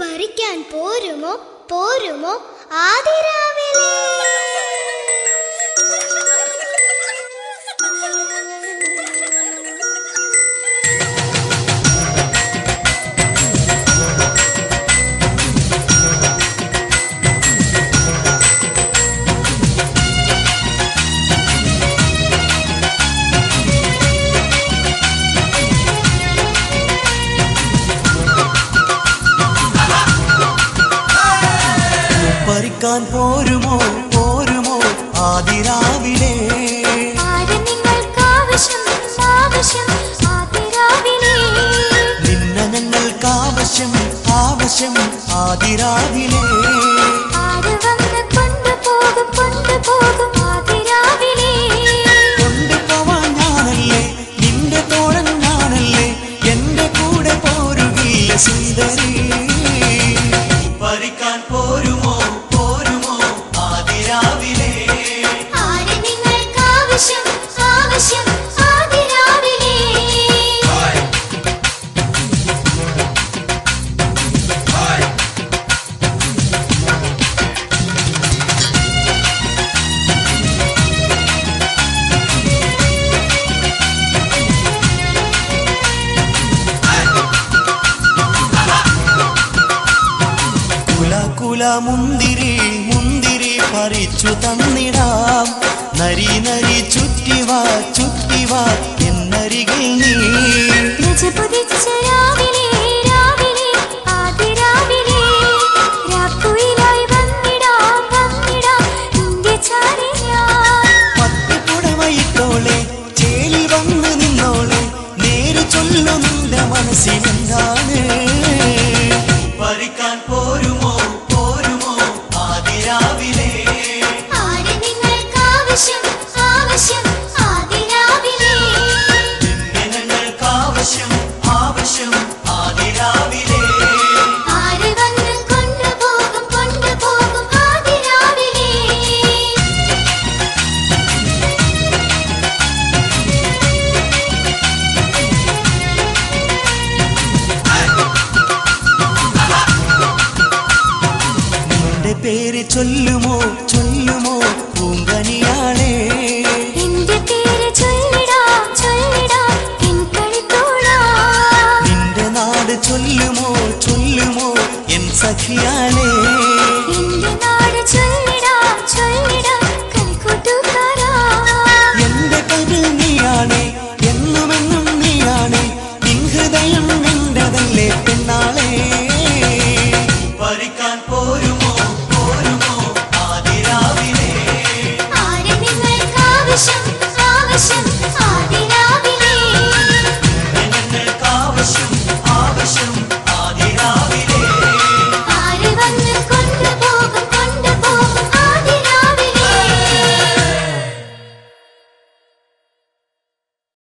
പറിക്കാൻ പോരുമോ പോരുമോ ആദിരാവിലെ. പറിക്കാൻ പോരുമോ പോരുമോ ആദിരാവിലെ. നിന്ന ഞങ്ങൾക്കാവശ്യം ആവശ്യം ആദിരാവിലെ. കൊണ്ടുപോവാൻ ഞാനല്ലേ നിന്റെ തോഴൻ ഞാനല്ലേ, എന്റെ കൂടെ പോരുകില്ല സുന്ദരി. പറിക്കാൻ പോരുമോ പോരുമോ ആദിരാവിലെ. ആവശ്യം ആദിരാവിലെ. കുല മുന്തിരി മുന്തിരി പറിച്ചു തന്നിടാം. നരി നരി ചുറ്റിവാ ചുറ്റിവാ എന്നരികിൽ നീ. പട്ടുപുടവയിട്ടോളെ ചേലിൽ വന്ന് നിന്നോളെ, നേര് ചൊല്ലു നിന്റെ മനസ്സിലെന്താണ്. പറിക്കാൻ പോരുമോ പോരുമോ ആദിരാവിലെ. ആവശ്യം ആദിരാവിലെ. ഞങ്ങൾക്കാവശ്യം ആവശ്യം ആദിരാവിലെ. ആര് വന്ന് കൊണ്ടുപോകും ആദിരാവിലെ. നിന്റെ പേര് ചൊല്ലുമോ ചൊല്ലുമോ